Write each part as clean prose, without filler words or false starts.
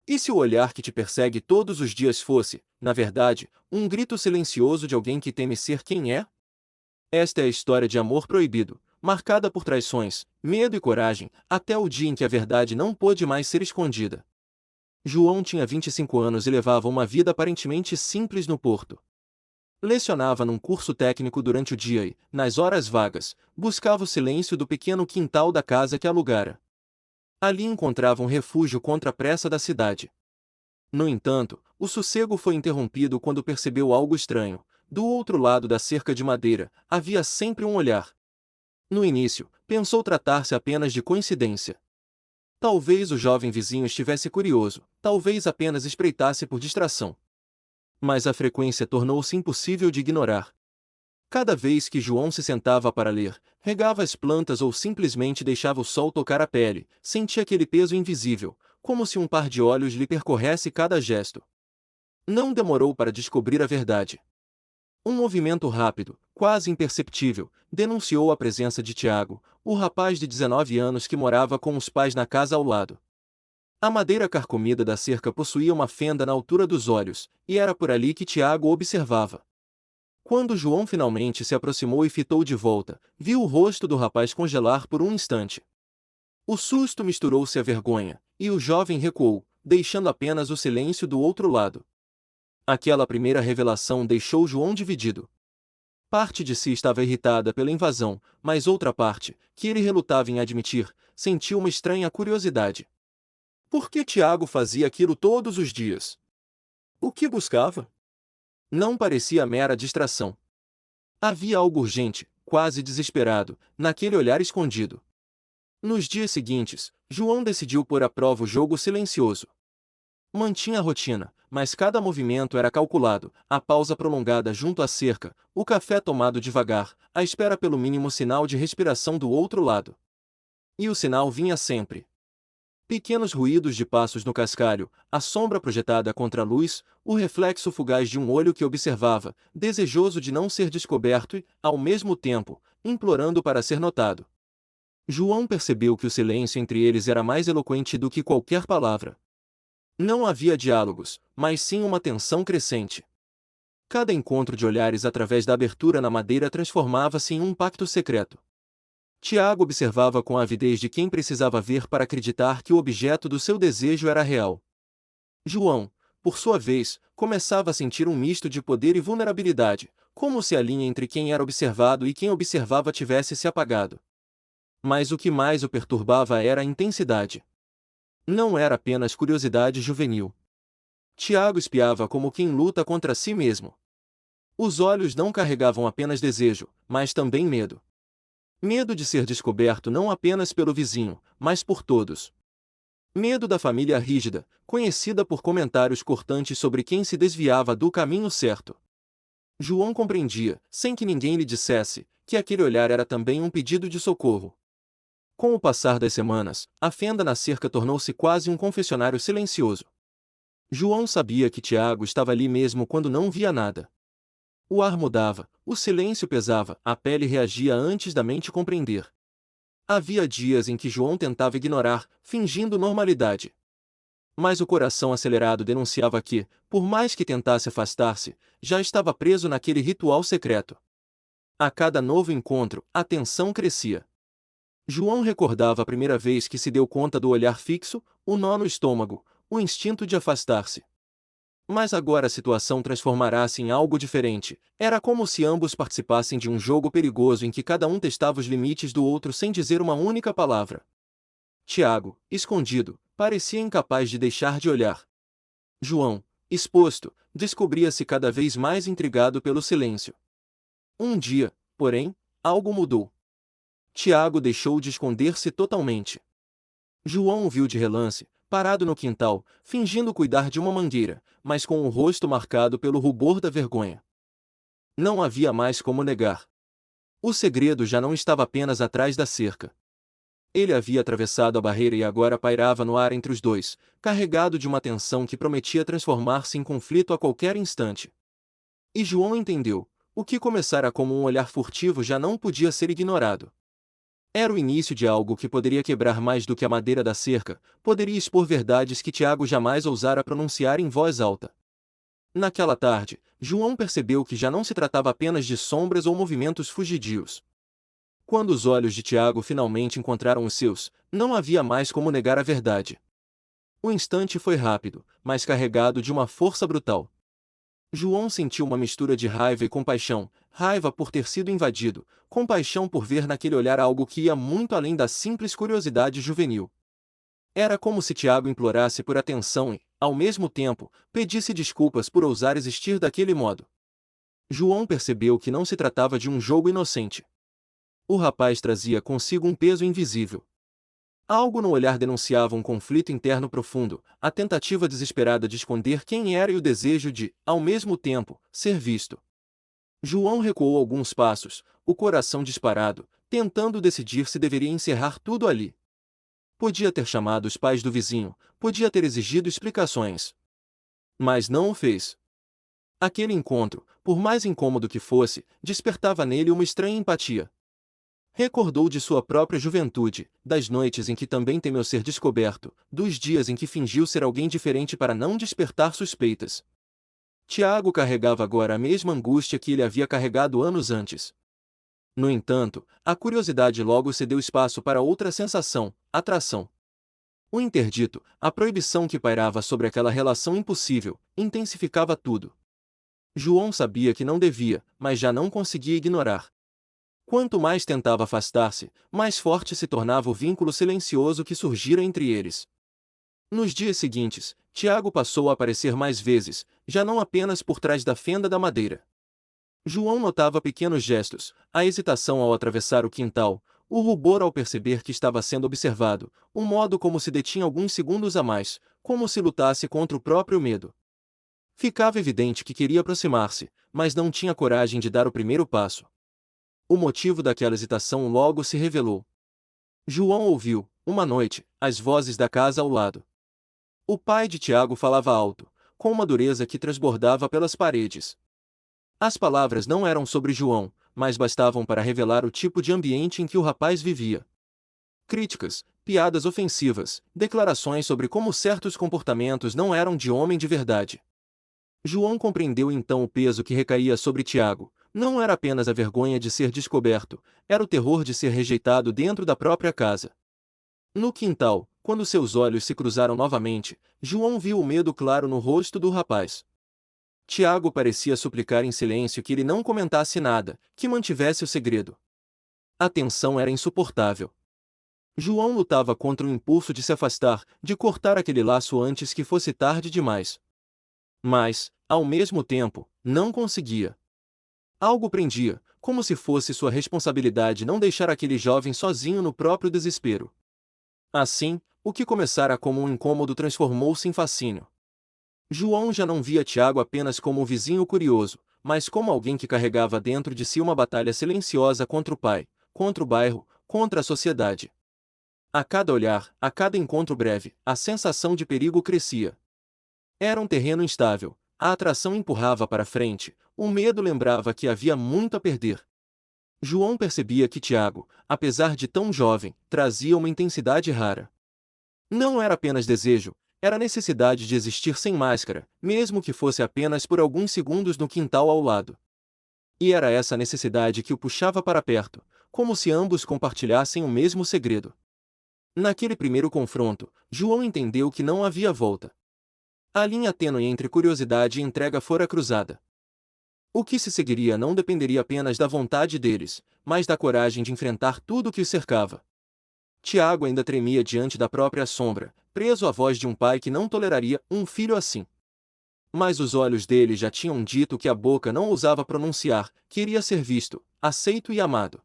E se o olhar que te persegue todos os dias fosse, na verdade, um grito silencioso de alguém que teme ser quem é? Esta é a história de amor proibido, marcada por traições, medo e coragem, até o dia em que a verdade não pôde mais ser escondida. João tinha 25 anos e levava uma vida aparentemente simples no Porto. Lecionava num curso técnico durante o dia e, nas horas vagas, buscava o silêncio do pequeno quintal da casa que alugara. Ali encontrava um refúgio contra a pressa da cidade. No entanto, o sossego foi interrompido quando percebeu algo estranho. Do outro lado da cerca de madeira, havia sempre um olhar. No início, pensou tratar-se apenas de coincidência. Talvez o jovem vizinho estivesse curioso, talvez apenas espreitasse por distração. Mas a frequência tornou-se impossível de ignorar. Cada vez que João se sentava para ler, regava as plantas ou simplesmente deixava o sol tocar a pele, sentia aquele peso invisível, como se um par de olhos lhe percorresse cada gesto. Não demorou para descobrir a verdade. Um movimento rápido, quase imperceptível, denunciou a presença de Tiago, o rapaz de 19 anos que morava com os pais na casa ao lado. A madeira carcomida da cerca possuía uma fenda na altura dos olhos, e era por ali que Tiago observava. Quando João finalmente se aproximou e fitou de volta, viu o rosto do rapaz congelar por um instante. O susto misturou-se à vergonha, e o jovem recuou, deixando apenas o silêncio do outro lado. Aquela primeira revelação deixou João dividido. Parte de si estava irritada pela invasão, mas outra parte, que ele relutava em admitir, sentiu uma estranha curiosidade. Por que Tiago fazia aquilo todos os dias? O que buscava? Não parecia mera distração. Havia algo urgente, quase desesperado, naquele olhar escondido. Nos dias seguintes, João decidiu pôr à prova o jogo silencioso. Mantinha a rotina, mas cada movimento era calculado, a pausa prolongada junto à cerca, o café tomado devagar, a espera pelo mínimo sinal de respiração do outro lado. E o sinal vinha sempre. Pequenos ruídos de passos no cascalho, a sombra projetada contra a luz, o reflexo fugaz de um olho que observava, desejoso de não ser descoberto e, ao mesmo tempo, implorando para ser notado. João percebeu que o silêncio entre eles era mais eloquente do que qualquer palavra. Não havia diálogos, mas sim uma tensão crescente. Cada encontro de olhares através da abertura na madeira transformava-se em um pacto secreto. Tiago observava com a avidez de quem precisava ver para acreditar que o objeto do seu desejo era real. João, por sua vez, começava a sentir um misto de poder e vulnerabilidade, como se a linha entre quem era observado e quem observava tivesse se apagado. Mas o que mais o perturbava era a intensidade. Não era apenas curiosidade juvenil. Tiago espiava como quem luta contra si mesmo. Os olhos não carregavam apenas desejo, mas também medo. Medo de ser descoberto não apenas pelo vizinho, mas por todos. Medo da família rígida, conhecida por comentários cortantes sobre quem se desviava do caminho certo. João compreendia, sem que ninguém lhe dissesse, que aquele olhar era também um pedido de socorro. Com o passar das semanas, a fenda na cerca tornou-se quase um confessionário silencioso. João sabia que Tiago estava ali mesmo quando não via nada. O ar mudava, o silêncio pesava, a pele reagia antes da mente compreender. Havia dias em que João tentava ignorar, fingindo normalidade. Mas o coração acelerado denunciava que, por mais que tentasse afastar-se, já estava preso naquele ritual secreto. A cada novo encontro, a tensão crescia. João recordava a primeira vez que se deu conta do olhar fixo, o nó no estômago, o instinto de afastar-se. Mas agora a situação transformará-se em algo diferente. Era como se ambos participassem de um jogo perigoso em que cada um testava os limites do outro sem dizer uma única palavra. Tiago, escondido, parecia incapaz de deixar de olhar. João, exposto, descobria-se cada vez mais intrigado pelo silêncio. Um dia, porém, algo mudou. Tiago deixou de esconder-se totalmente. João o viu de relance, parado no quintal, fingindo cuidar de uma mangueira, mas com o rosto marcado pelo rubor da vergonha. Não havia mais como negar. O segredo já não estava apenas atrás da cerca. Ele havia atravessado a barreira e agora pairava no ar entre os dois, carregado de uma tensão que prometia transformar-se em conflito a qualquer instante. E João entendeu, o que começara como um olhar furtivo já não podia ser ignorado. Era o início de algo que poderia quebrar mais do que a madeira da cerca, poderia expor verdades que Tiago jamais ousara pronunciar em voz alta. Naquela tarde, João percebeu que já não se tratava apenas de sombras ou movimentos fugidios. Quando os olhos de Tiago finalmente encontraram os seus, não havia mais como negar a verdade. O instante foi rápido, mas carregado de uma força brutal. João sentiu uma mistura de raiva e compaixão, raiva por ter sido invadido, compaixão por ver naquele olhar algo que ia muito além da simples curiosidade juvenil. Era como se Tiago implorasse por atenção e, ao mesmo tempo, pedisse desculpas por ousar existir daquele modo. João percebeu que não se tratava de um jogo inocente. O rapaz trazia consigo um peso invisível. Algo no olhar denunciava um conflito interno profundo, a tentativa desesperada de esconder quem era e o desejo de, ao mesmo tempo, ser visto. João recuou alguns passos, o coração disparado, tentando decidir se deveria encerrar tudo ali. Podia ter chamado os pais do vizinho, podia ter exigido explicações. Mas não o fez. Aquele encontro, por mais incômodo que fosse, despertava nele uma estranha empatia. Recordou de sua própria juventude, das noites em que também temeu ser descoberto, dos dias em que fingiu ser alguém diferente para não despertar suspeitas. Tiago carregava agora a mesma angústia que ele havia carregado anos antes. No entanto, a curiosidade logo cedeu espaço para outra sensação, atração. O interdito, a proibição que pairava sobre aquela relação impossível, intensificava tudo. João sabia que não devia, mas já não conseguia ignorar. Quanto mais tentava afastar-se, mais forte se tornava o vínculo silencioso que surgira entre eles. Nos dias seguintes, Tiago passou a aparecer mais vezes, já não apenas por trás da fenda da madeira. João notava pequenos gestos, a hesitação ao atravessar o quintal, o rubor ao perceber que estava sendo observado, um modo como se detinha alguns segundos a mais, como se lutasse contra o próprio medo. Ficava evidente que queria aproximar-se, mas não tinha coragem de dar o primeiro passo. O motivo daquela hesitação logo se revelou. João ouviu, uma noite, as vozes da casa ao lado. O pai de Tiago falava alto, com uma dureza que transbordava pelas paredes. As palavras não eram sobre João, mas bastavam para revelar o tipo de ambiente em que o rapaz vivia. Críticas, piadas ofensivas, declarações sobre como certos comportamentos não eram de homem de verdade. João compreendeu então o peso que recaía sobre Tiago. Não era apenas a vergonha de ser descoberto, era o terror de ser rejeitado dentro da própria casa. No quintal, quando seus olhos se cruzaram novamente, João viu o medo claro no rosto do rapaz. Tiago parecia suplicar em silêncio que ele não comentasse nada, que mantivesse o segredo. A tensão era insuportável. João lutava contra o impulso de se afastar, de cortar aquele laço antes que fosse tarde demais. Mas, ao mesmo tempo, não conseguia. Algo prendia, como se fosse sua responsabilidade não deixar aquele jovem sozinho no próprio desespero. Assim, o que começara como um incômodo transformou-se em fascínio. João já não via Tiago apenas como um vizinho curioso, mas como alguém que carregava dentro de si uma batalha silenciosa contra o pai, contra o bairro, contra a sociedade. A cada olhar, a cada encontro breve, a sensação de perigo crescia. Era um terreno instável, a atração empurrava para frente, o medo lembrava que havia muito a perder. João percebia que Tiago, apesar de tão jovem, trazia uma intensidade rara. Não era apenas desejo, era a necessidade de existir sem máscara, mesmo que fosse apenas por alguns segundos no quintal ao lado. E era essa necessidade que o puxava para perto, como se ambos compartilhassem o mesmo segredo. Naquele primeiro confronto, João entendeu que não havia volta. A linha tênue entre curiosidade e entrega fora cruzada. O que se seguiria não dependeria apenas da vontade deles, mas da coragem de enfrentar tudo o que os cercava. Tiago ainda tremia diante da própria sombra, preso à voz de um pai que não toleraria um filho assim. Mas os olhos dele já tinham dito que a boca não ousava pronunciar, queria ser visto, aceito e amado.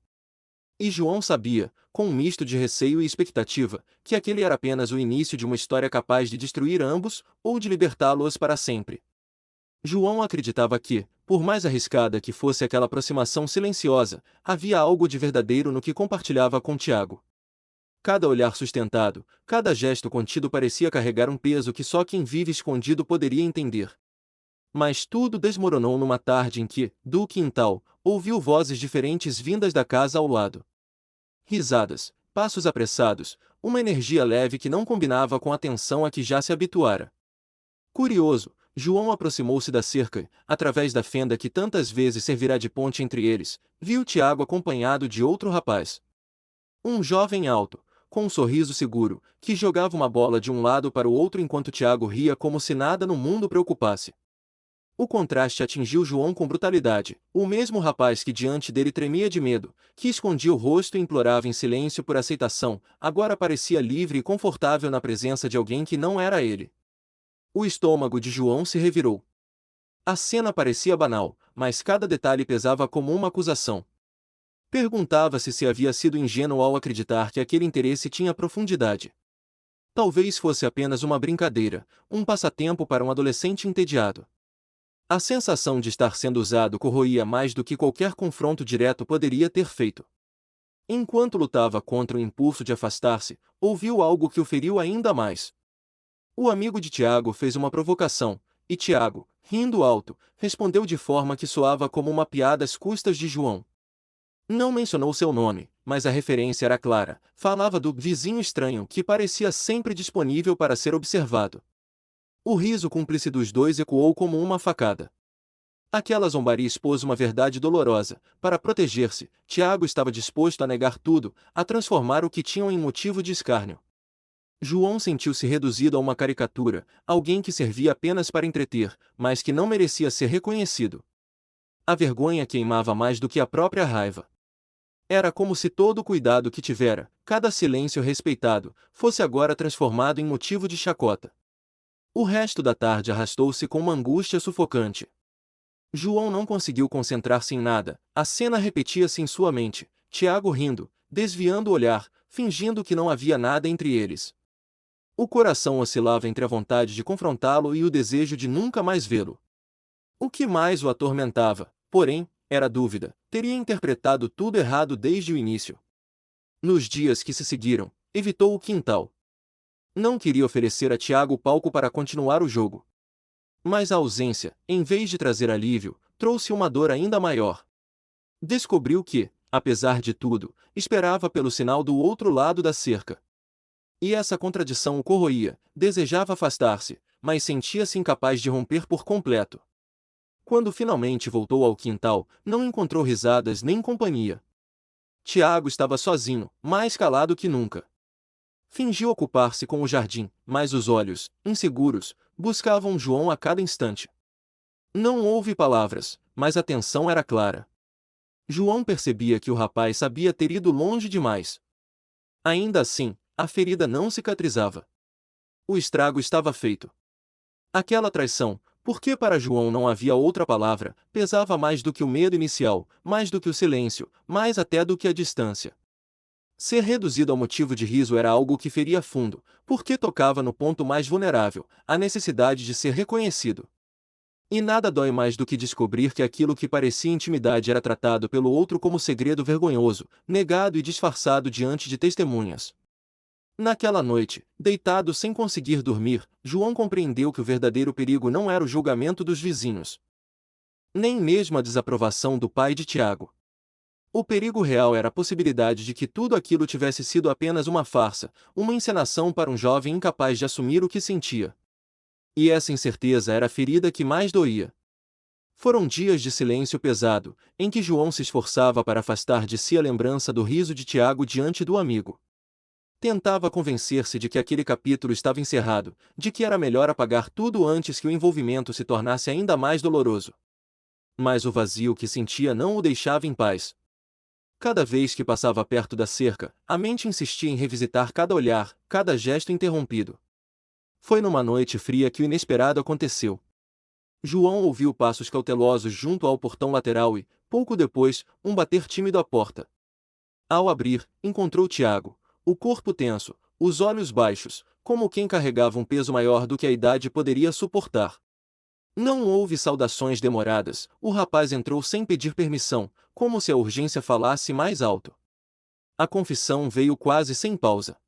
E João sabia, com um misto de receio e expectativa, que aquele era apenas o início de uma história capaz de destruir ambos, ou de libertá-los para sempre. João acreditava que, por mais arriscada que fosse aquela aproximação silenciosa, havia algo de verdadeiro no que compartilhava com Tiago. Cada olhar sustentado, cada gesto contido parecia carregar um peso que só quem vive escondido poderia entender. Mas tudo desmoronou numa tarde em que, do quintal, ouviu vozes diferentes vindas da casa ao lado. risadas, passos apressados, uma energia leve que não combinava com a tensão a que já se habituara. Curioso, João aproximou-se da cerca e, através da fenda que tantas vezes servirá de ponte entre eles, viu Tiago acompanhado de outro rapaz. Um jovem alto, com um sorriso seguro, que jogava uma bola de um lado para o outro enquanto Tiago ria como se nada no mundo o preocupasse. O contraste atingiu João com brutalidade. O mesmo rapaz que diante dele tremia de medo, que escondia o rosto e implorava em silêncio por aceitação, agora parecia livre e confortável na presença de alguém que não era ele. O estômago de João se revirou. A cena parecia banal, mas cada detalhe pesava como uma acusação. Perguntava-se se havia sido ingênuo ao acreditar que aquele interesse tinha profundidade. Talvez fosse apenas uma brincadeira, um passatempo para um adolescente entediado. A sensação de estar sendo usado corroía mais do que qualquer confronto direto poderia ter feito. Enquanto lutava contra o impulso de afastar-se, ouviu algo que o feriu ainda mais. O amigo de Tiago fez uma provocação, e Tiago, rindo alto, respondeu de forma que soava como uma piada às custas de João. Não mencionou seu nome, mas a referência era clara. Falava do vizinho estranho que parecia sempre disponível para ser observado. O riso cúmplice dos dois ecoou como uma facada. Aquela zombaria expôs uma verdade dolorosa. Para proteger-se, Tiago estava disposto a negar tudo, a transformar o que tinham em motivo de escárnio. João sentiu-se reduzido a uma caricatura, alguém que servia apenas para entreter, mas que não merecia ser reconhecido. A vergonha queimava mais do que a própria raiva. Era como se todo o cuidado que tivera, cada silêncio respeitado, fosse agora transformado em motivo de chacota. O resto da tarde arrastou-se com uma angústia sufocante. João não conseguiu concentrar-se em nada, a cena repetia-se em sua mente, Tiago rindo, desviando o olhar, fingindo que não havia nada entre eles. O coração oscilava entre a vontade de confrontá-lo e o desejo de nunca mais vê-lo. O que mais o atormentava, porém, era a dúvida. Teria interpretado tudo errado desde o início. Nos dias que se seguiram, evitou o quintal. Não queria oferecer a Tiago palco para continuar o jogo. Mas a ausência, em vez de trazer alívio, trouxe uma dor ainda maior. Descobriu que, apesar de tudo, esperava pelo sinal do outro lado da cerca. E essa contradição o corroía, desejava afastar-se, mas sentia-se incapaz de romper por completo. Quando finalmente voltou ao quintal, não encontrou risadas nem companhia. Tiago estava sozinho, mais calado que nunca. Fingiu ocupar-se com o jardim, mas os olhos, inseguros, buscavam João a cada instante. Não houve palavras, mas a tensão era clara. João percebia que o rapaz sabia ter ido longe demais. Ainda assim, a ferida não cicatrizava. O estrago estava feito. Aquela traição, porque para João não havia outra palavra, pesava mais do que o medo inicial, mais do que o silêncio, mais até do que a distância. Ser reduzido ao motivo de riso era algo que feria fundo, porque tocava no ponto mais vulnerável, a necessidade de ser reconhecido. E nada dói mais do que descobrir que aquilo que parecia intimidade era tratado pelo outro como segredo vergonhoso, negado e disfarçado diante de testemunhas. Naquela noite, deitado sem conseguir dormir, João compreendeu que o verdadeiro perigo não era o julgamento dos vizinhos, nem mesmo a desaprovação do pai de Tiago. O perigo real era a possibilidade de que tudo aquilo tivesse sido apenas uma farsa, uma encenação para um jovem incapaz de assumir o que sentia. E essa incerteza era a ferida que mais doía. Foram dias de silêncio pesado, em que João se esforçava para afastar de si a lembrança do riso de Tiago diante do amigo. Tentava convencer-se de que aquele capítulo estava encerrado, de que era melhor apagar tudo antes que o envolvimento se tornasse ainda mais doloroso. Mas o vazio que sentia não o deixava em paz. Cada vez que passava perto da cerca, a mente insistia em revisitar cada olhar, cada gesto interrompido. Foi numa noite fria que o inesperado aconteceu. João ouviu passos cautelosos junto ao portão lateral e, pouco depois, um bater tímido à porta. Ao abrir, encontrou Tiago, o corpo tenso, os olhos baixos, como quem carregava um peso maior do que a idade poderia suportar. Não houve saudações demoradas, o rapaz entrou sem pedir permissão, como se a urgência falasse mais alto. A confissão veio quase sem pausa.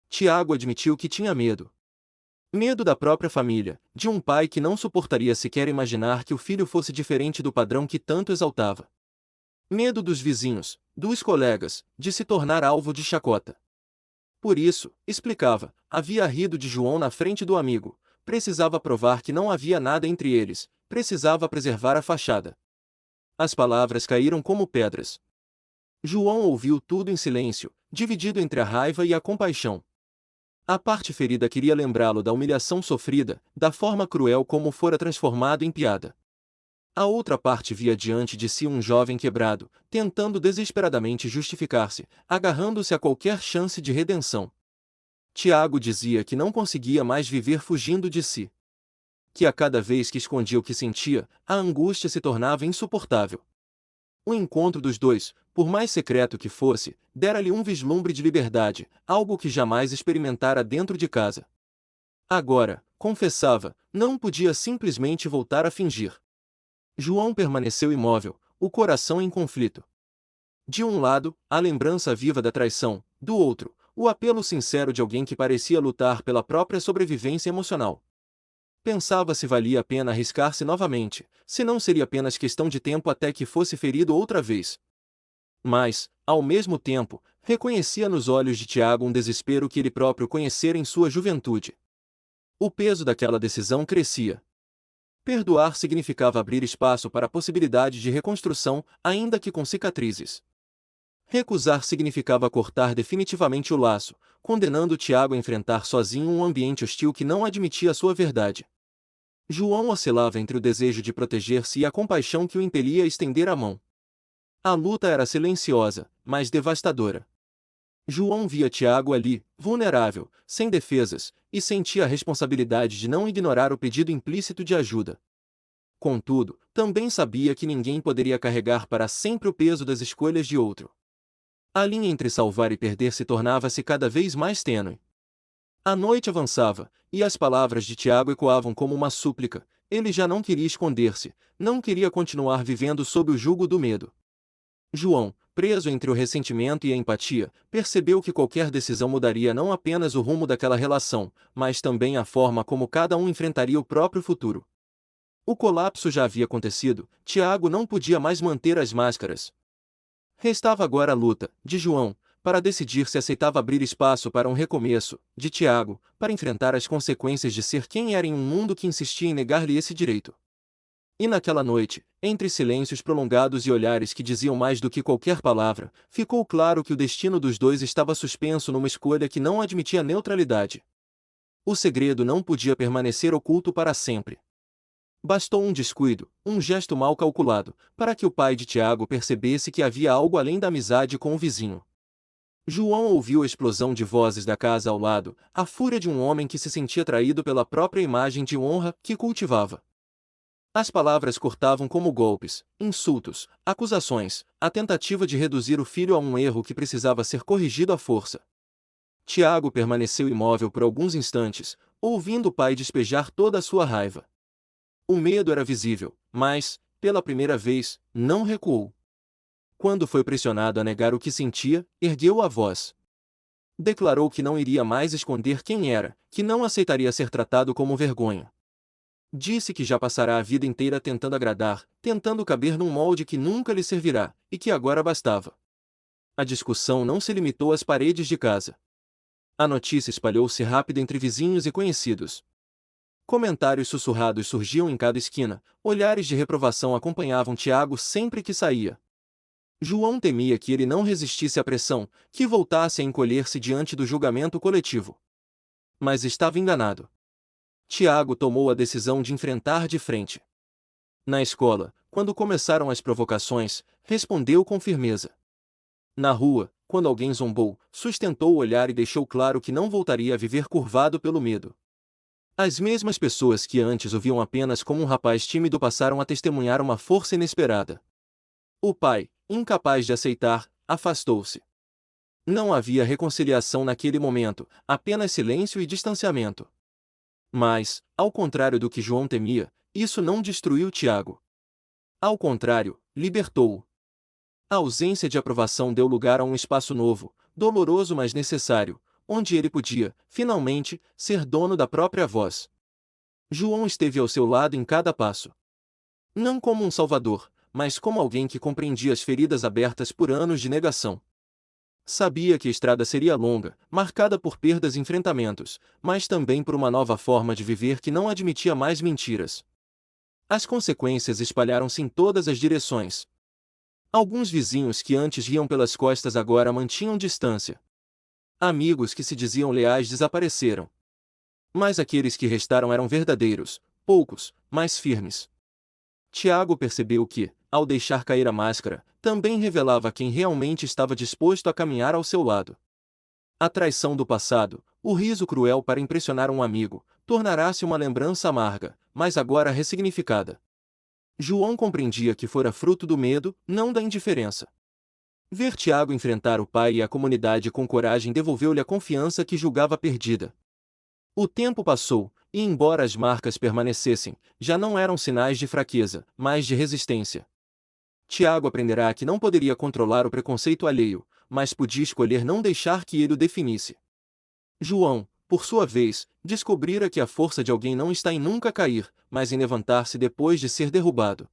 Tiago admitiu que tinha medo. Medo da própria família, de um pai que não suportaria sequer imaginar que o filho fosse diferente do padrão que tanto exaltava. Medo dos vizinhos, dos colegas, de se tornar alvo de chacota. Por isso, explicava, havia rido de João na frente do amigo. Precisava provar que não havia nada entre eles, precisava preservar a fachada. As palavras caíram como pedras. João ouviu tudo em silêncio, dividido entre a raiva e a compaixão. A parte ferida queria lembrá-lo da humilhação sofrida, da forma cruel como fora transformado em piada. A outra parte via diante de si um jovem quebrado, tentando desesperadamente justificar-se, agarrando-se a qualquer chance de redenção. Tiago dizia que não conseguia mais viver fugindo de si. Que a cada vez que escondia o que sentia, a angústia se tornava insuportável. O encontro dos dois, por mais secreto que fosse, dera-lhe um vislumbre de liberdade, algo que jamais experimentara dentro de casa. Agora, confessava, não podia simplesmente voltar a fingir. João permaneceu imóvel, o coração em conflito. De um lado, a lembrança viva da traição, do outro, o apelo sincero de alguém que parecia lutar pela própria sobrevivência emocional. Pensava se valia a pena arriscar-se novamente, se não seria apenas questão de tempo até que fosse ferido outra vez. Mas, ao mesmo tempo, reconhecia nos olhos de Tiago um desespero que ele próprio conhecera em sua juventude. O peso daquela decisão crescia. Perdoar significava abrir espaço para a possibilidade de reconstrução, ainda que com cicatrizes. Recusar significava cortar definitivamente o laço, condenando Tiago a enfrentar sozinho um ambiente hostil que não admitia sua verdade. João oscilava entre o desejo de proteger-se e a compaixão que o impelia a estender a mão. A luta era silenciosa, mas devastadora. João via Tiago ali, vulnerável, sem defesas, e sentia a responsabilidade de não ignorar o pedido implícito de ajuda. Contudo, também sabia que ninguém poderia carregar para sempre o peso das escolhas de outro. A linha entre salvar e perder-se tornava-se cada vez mais tênue. A noite avançava, e as palavras de Tiago ecoavam como uma súplica. Ele já não queria esconder-se, não queria continuar vivendo sob o jugo do medo. João, preso entre o ressentimento e a empatia, percebeu que qualquer decisão mudaria não apenas o rumo daquela relação, mas também a forma como cada um enfrentaria o próprio futuro. O colapso já havia acontecido, Tiago não podia mais manter as máscaras. Restava agora a luta, de João, para decidir se aceitava abrir espaço para um recomeço, de Tiago, para enfrentar as consequências de ser quem era em um mundo que insistia em negar-lhe esse direito. E naquela noite, entre silêncios prolongados e olhares que diziam mais do que qualquer palavra, ficou claro que o destino dos dois estava suspenso numa escolha que não admitia neutralidade. O segredo não podia permanecer oculto para sempre. Bastou um descuido, um gesto mal calculado, para que o pai de Tiago percebesse que havia algo além da amizade com o vizinho. João ouviu a explosão de vozes da casa ao lado, a fúria de um homem que se sentia traído pela própria imagem de honra que cultivava. As palavras cortavam como golpes, insultos, acusações, a tentativa de reduzir o filho a um erro que precisava ser corrigido à força. Tiago permaneceu imóvel por alguns instantes, ouvindo o pai despejar toda a sua raiva. O medo era visível, mas, pela primeira vez, não recuou. Quando foi pressionado a negar o que sentia, ergueu a voz. Declarou que não iria mais esconder quem era, que não aceitaria ser tratado como vergonha. Disse que já passará a vida inteira tentando agradar, tentando caber num molde que nunca lhe servirá, e que agora bastava. A discussão não se limitou às paredes de casa. A notícia espalhou-se rápido entre vizinhos e conhecidos. Comentários sussurrados surgiam em cada esquina, olhares de reprovação acompanhavam Tiago sempre que saía. João temia que ele não resistisse à pressão, que voltasse a encolher-se diante do julgamento coletivo. Mas estava enganado. Tiago tomou a decisão de enfrentar de frente. Na escola, quando começaram as provocações, respondeu com firmeza. Na rua, quando alguém zombou, sustentou o olhar e deixou claro que não voltaria a viver curvado pelo medo. As mesmas pessoas que antes o viam apenas como um rapaz tímido passaram a testemunhar uma força inesperada. O pai, incapaz de aceitar, afastou-se. Não havia reconciliação naquele momento, apenas silêncio e distanciamento. Mas, ao contrário do que João temia, isso não destruiu Tiago. Ao contrário, libertou-o. A ausência de aprovação deu lugar a um espaço novo, doloroso mas necessário, onde ele podia, finalmente, ser dono da própria voz. João esteve ao seu lado em cada passo. Não como um salvador, mas como alguém que compreendia as feridas abertas por anos de negação. Sabia que a estrada seria longa, marcada por perdas e enfrentamentos, mas também por uma nova forma de viver que não admitia mais mentiras. As consequências espalharam-se em todas as direções. Alguns vizinhos que antes riam pelas costas agora mantinham distância. Amigos que se diziam leais desapareceram. Mas aqueles que restaram eram verdadeiros, poucos, mas firmes. Tiago percebeu que, ao deixar cair a máscara, também revelava quem realmente estava disposto a caminhar ao seu lado. A traição do passado, o riso cruel para impressionar um amigo, tornará-se uma lembrança amarga, mas agora ressignificada. João compreendia que fora fruto do medo, não da indiferença. Ver Tiago enfrentar o pai e a comunidade com coragem devolveu-lhe a confiança que julgava perdida. O tempo passou, e embora as marcas permanecessem, já não eram sinais de fraqueza, mas de resistência. Tiago aprenderá que não poderia controlar o preconceito alheio, mas podia escolher não deixar que ele o definisse. João, por sua vez, descobrira que a força de alguém não está em nunca cair, mas em levantar-se depois de ser derrubado.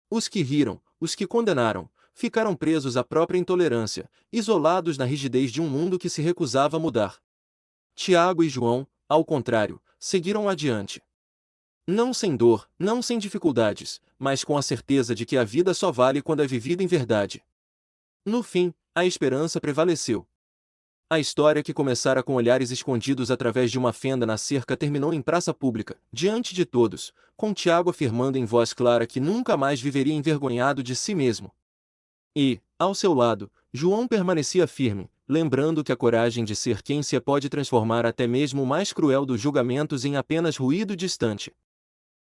Os que riram, os que condenaram, ficaram presos à própria intolerância, isolados na rigidez de um mundo que se recusava a mudar. Tiago e João, ao contrário, seguiram adiante. Não sem dor, não sem dificuldades, mas com a certeza de que a vida só vale quando é vivida em verdade. No fim, a esperança prevaleceu. A história que começara com olhares escondidos através de uma fenda na cerca terminou em praça pública, diante de todos, com Tiago afirmando em voz clara que nunca mais viveria envergonhado de si mesmo. E, ao seu lado, João permanecia firme, lembrando que a coragem de ser quem se é pode transformar até mesmo o mais cruel dos julgamentos em apenas ruído distante.